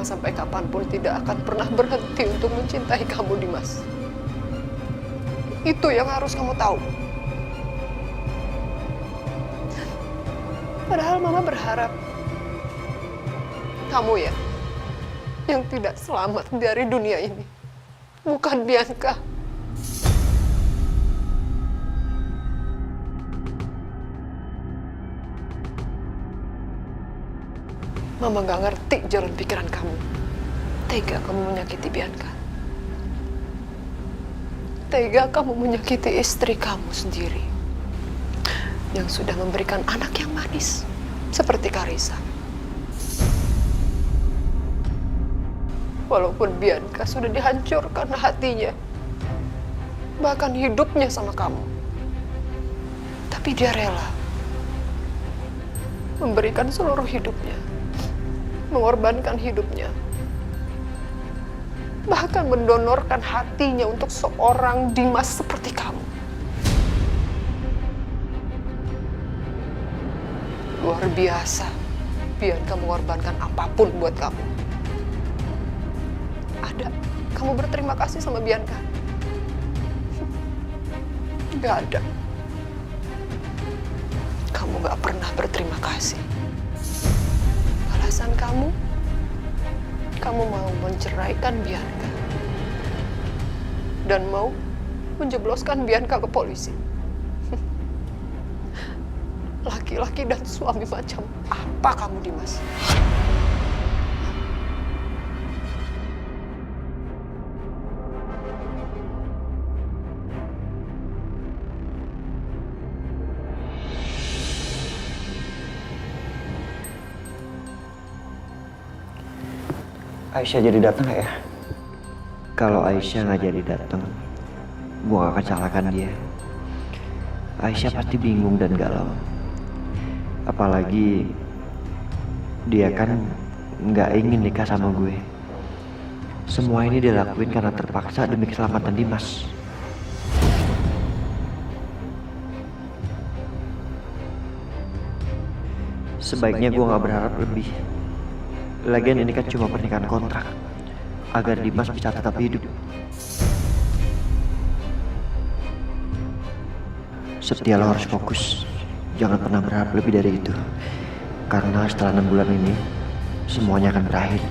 sampai kapanpun tidak akan pernah berhenti untuk mencintai kamu, Dimas. Itu yang harus kamu tahu. Padahal Mama berharap kamu ya yang tidak selamat dari dunia ini, bukan Bianca. Mama gak ngerti jalan pikiran kamu. Tega kamu menyakiti Bianca. Tega kamu menyakiti istri kamu sendiri yang sudah memberikan anak yang manis seperti Karissa. Walaupun Bianca sudah dihancurkan hatinya, bahkan hidupnya sama kamu, tapi dia rela memberikan seluruh hidupnya, mengorbankan hidupnya, bahkan mendonorkan hatinya untuk seorang Dimas seperti kamu. Luar biasa, Bianca mengorbankan apapun buat kamu. Ada, kamu berterima kasih sama Bianca? Gak ada. Kamu gak pernah berterima kasih. Alasan kamu mau menceraikan Bianca dan mau menjebloskan Bianca ke polisi. Laki-laki dan suami macam apa kamu, Dimas? Aisyah jadi datang nggak ya? Kalau Aisyah nggak jadi datang, gua gak akan salahkan dia. Aisyah pasti bingung dan galau. Apalagi dia kan nggak ingin nikah sama gue. Semua ini dia lakuin karena terpaksa demi keselamatan Dimas. Sebaiknya gue nggak berharap lebih. Lagian ini kan cuma pernikahan kontrak, agar Dimas bisa tetap hidup. Setia lo harus fokus, jangan pernah berharap lebih dari itu. Karena setelah 6 bulan ini, semuanya akan berakhir.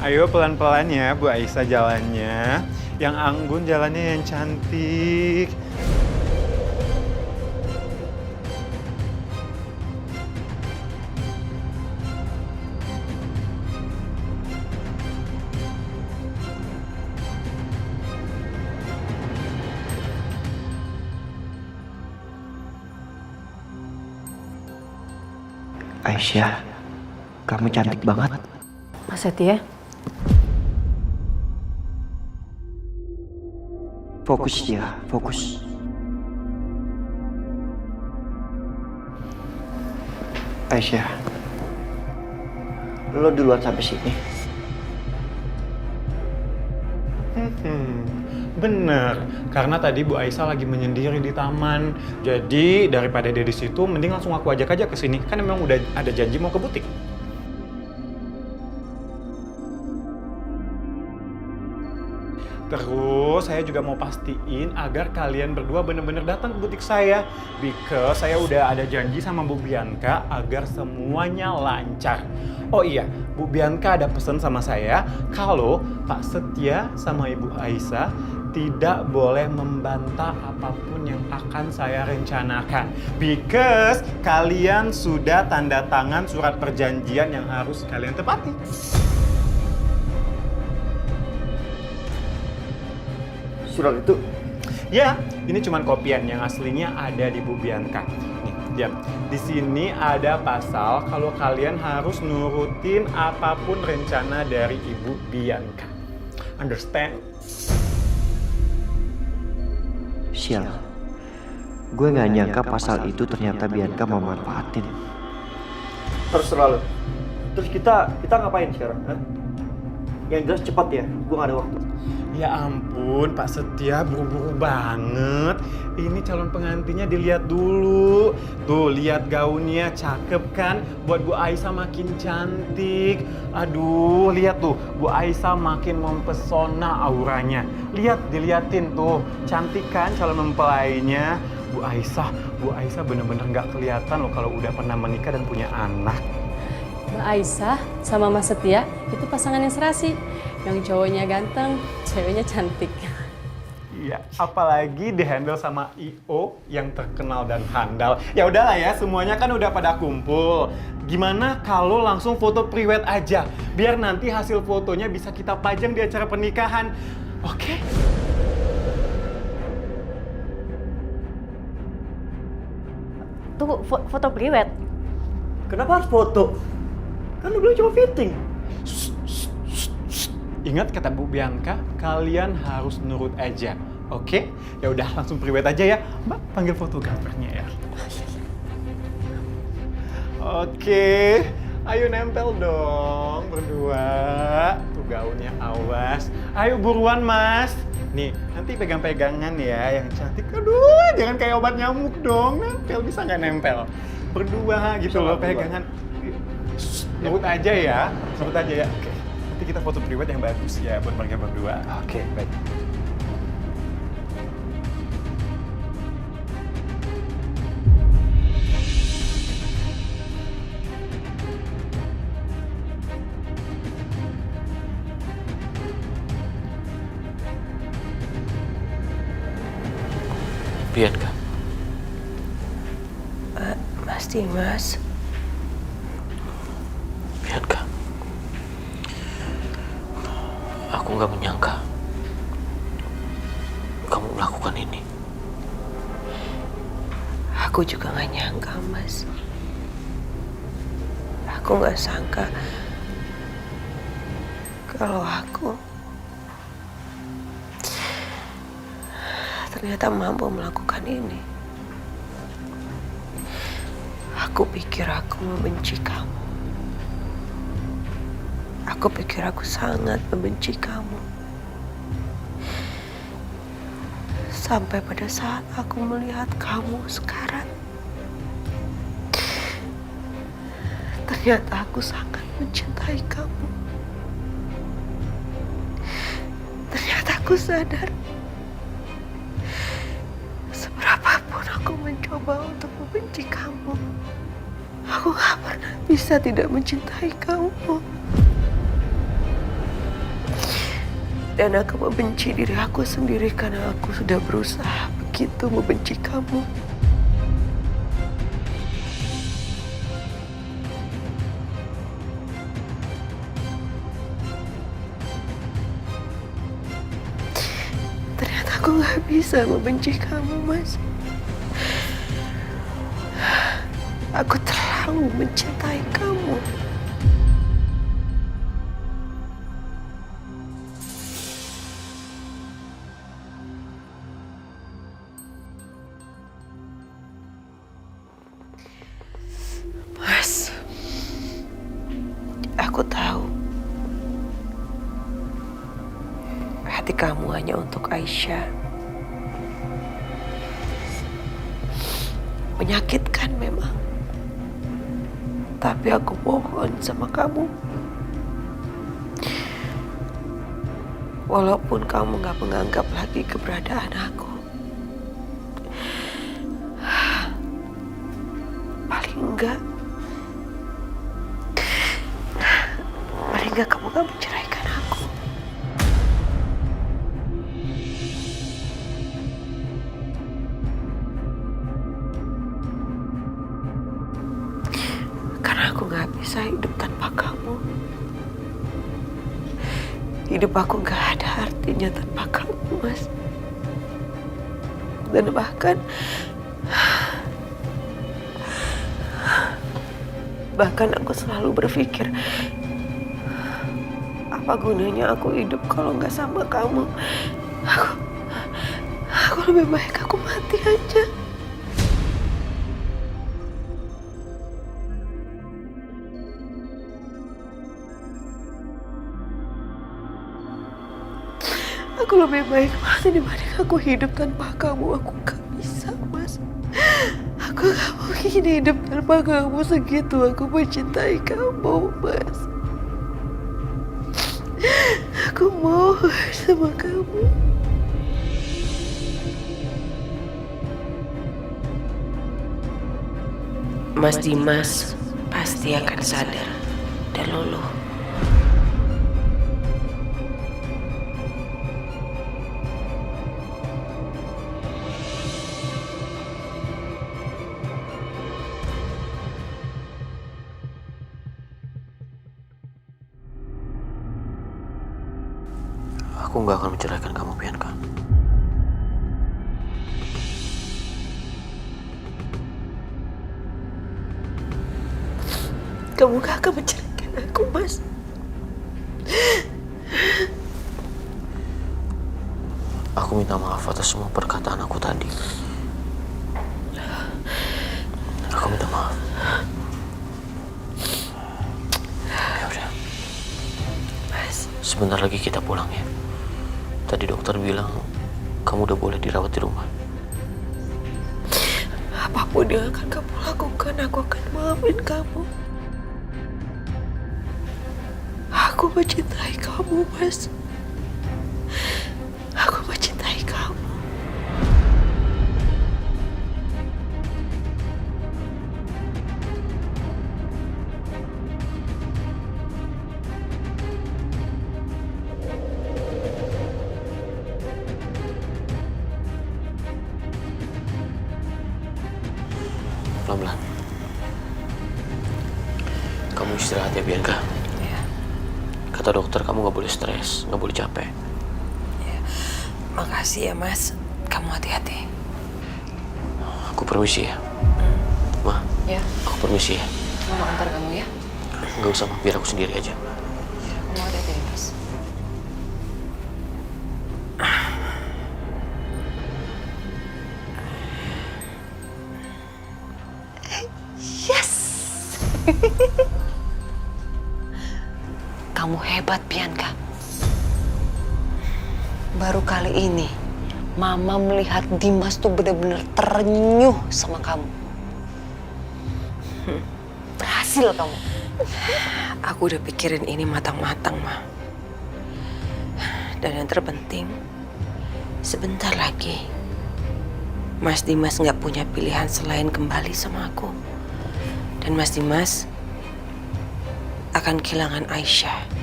Ayo pelan-pelan ya Bu Aisyah jalannya. Yang anggun jalannya yang cantik. Aisyah, kamu cantik banget. Mas Setia? Fokus ya, fokus. Aisyah, lo duluan sampai sini. Bener, karena tadi Bu Aisyah lagi menyendiri di taman. Jadi daripada dia di situ, mending langsung aku ajak aja ke sini. Kan memang udah ada janji mau ke butik. Terus saya juga mau pastiin agar kalian berdua bener-bener datang ke butik saya. Because saya udah ada janji sama Bu Bianca agar semuanya lancar. Oh iya, Bu Bianca ada pesan sama saya kalau Pak Setia sama Ibu Aisyah tidak boleh membantah apapun yang akan saya rencanakan. Because kalian sudah tanda tangan surat perjanjian yang harus kalian tepati. Surat itu? Ya, ini cuman kopian, yang aslinya ada di Bu Bianca. Nih, lihat. Di sini ada pasal kalau kalian harus nurutin apapun rencana dari Ibu Bianca. Understand? Sial, gue gak nyangka pasal itu ternyata Bianca mau manfaatin. Terserah lo. Terus kita ngapain sekarang? Hah? Yang jelas cepat ya, gue gak ada waktu. Ya ampun, Pak Setia buru-buru banget. Ini calon pengantinnya dilihat dulu. Tuh, lihat gaunnya cakep kan? Buat Bu Aisyah makin cantik. Aduh, lihat tuh, Bu Aisyah makin mempesona auranya. Lihat, diliatin tuh. Cantik kan calon mempelainya? Bu Aisyah bener-bener nggak kelihatan loh kalau udah pernah menikah dan punya anak. Mbak Aisyah sama Mas Setia itu pasangan yang serasi. Yang cowoknya ganteng, ceweknya cantik. Iya, apalagi dihandle sama I.O. yang terkenal dan handal. Ya udahlah ya, semuanya kan udah pada kumpul. Gimana kalau langsung foto priwet aja? Biar nanti hasil fotonya bisa kita pajang di acara pernikahan. Oke? Tunggu, foto priwet? Kenapa harus foto? Kan lu bilang cuma fitting. Ingat kata Bu Bianca, kalian harus nurut aja. Oke? Ya udah langsung priwet aja ya. Mbak, panggil fotografernya ya. Oke. Ayo nempel dong berdua. Tuh gaunnya awas. Ayo buruan, Mas. Nih, nanti pegang-pegangan ya yang cantik. Aduh, jangan kayak obat nyamuk dong. Nempel, bisa nggak nempel? Berdua gitu loh, pegangan. Nurut aja ya. Nurut aja ya. Oke. Nanti kita foto priwet yang bagus ya buat mereka berdua. Oke, baik. Bianca, Mas Dimas. Bianca, aku nggak menyangka kamu melakukan ini. Aku juga gak nyangka, Mas. Aku gak sangka kalau aku ternyata mampu melakukan ini. Aku pikir aku membenci kamu. Aku pikir aku sangat membenci kamu. Sampai pada saat aku melihat kamu sekarang, ternyata aku sangat mencintai kamu. Ternyata aku sadar, seberapapun aku mencoba untuk membenci kamu, aku gak pernah bisa tidak mencintai kamu. Dan aku membenci diri aku sendiri karena aku sudah berusaha begitu membenci kamu. Ternyata aku gak bisa membenci kamu, Mas. Aku terlalu mencintai kamu. Mas, aku tahu hati kamu hanya untuk Aisyah. Menyakitkan memang. Tapi aku mohon sama kamu. Walaupun kamu gak menganggap lagi keberadaan aku, paling enggak kamu gak menceraikan aku. Karena aku gak bisa hidup tanpa kamu. Hidup aku gak ada artinya tanpa kamu, Mas. Dan bahkan aku selalu berpikir, apa gunanya aku hidup kalau nggak sama kamu? Aku lebih baik aku mati aja. Aku lebih baik mati dibanding aku hidup tanpa kamu. Aku gak bisa, Mas. Aku gak mungkin hidup tanpa kamu. Segitu aku mencintai kamu, Mas. Aku mohon sama kamu. Mas Dimas pasti akan sadar dan luluh. Aku nggak akan menceraikan kamu, Bianca. Kamu gak akan menceraikan aku, Mas. Aku minta maaf atas semua perkataan aku tadi. Aku minta maaf. Ya udah. Sebentar lagi kita pulang ya. Tadi dokter bilang kamu udah boleh dirawat di rumah. Apapun yang akan kamu lakukan, aku akan maafin kamu. Aku mencintai kamu, Mas. Aku mencintai kamu. Pelan-pelan. Kamu istirahat ya, Bianca. Kata dokter kamu nggak boleh stres, nggak boleh capek. Makasih ya Mas, kamu hati-hati. Aku permisi ya. Ma, Ya, aku permisi ya. Mama antar kamu ya. Nggak usah, Ma. Biar aku sendiri aja. Mama hati-hati, Mas. Yes! Kamu hebat, Bianca. Baru kali ini Mama melihat Dimas tuh benar-benar terenyuh sama kamu. Berhasil kamu. Aku udah pikirin ini matang-matang, Ma. Dan yang terpenting, sebentar lagi Mas Dimas nggak punya pilihan selain kembali sama aku. Dan Mas Dimas akan kehilangan Aisyah.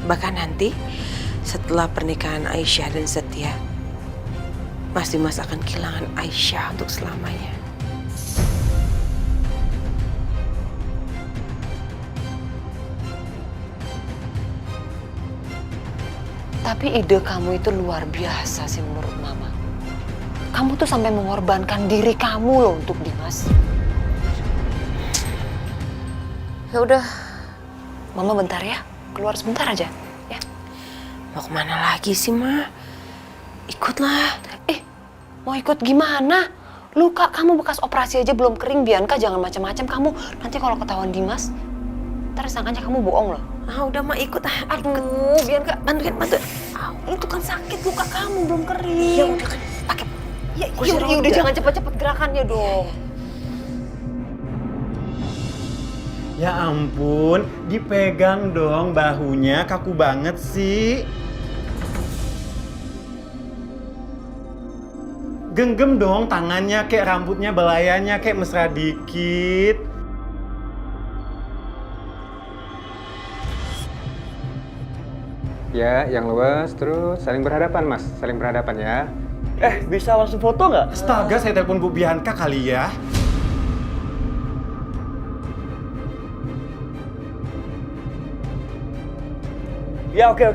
Bahkan nanti setelah pernikahan Aisyah dan Setia, Mas Dimas akan kehilangan Aisyah untuk selamanya. Tapi ide kamu itu luar biasa sih menurut Mama. Kamu tuh sampai mengorbankan diri kamu loh untuk Dimas. Ya udah, Mama bentar ya. Keluar sebentar aja, ya. Mau kemana lagi sih, Ma? Ikutlah. Mau ikut gimana? Luka kamu bekas operasi aja belum kering, Bianca. Jangan macam-macam kamu. Nanti kalau ketahuan Dimas, ntar sangkanya kamu bohong loh. Ah, udah Ma, ikut ah. Aduh, Bianca. Bantuin. Itu kan sakit, luka kamu belum kering. Ya udah kan, pakai. Ya udah jangan cepet-cepet gerakannya dong. Ya ampun, dipegang dong bahunya, kaku banget sih. Genggam dong tangannya, kayak rambutnya, belayanya, kayak mesra dikit. Ya, yang luas, terus saling berhadapan, Mas. Saling berhadapan ya. Bisa langsung foto nggak? Astaga, saya telepon Bu Bianca kali ya. Ya, oke.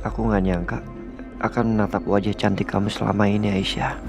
Aku nggak nyangka akan menatap wajah cantik kamu selama ini, Aisyah.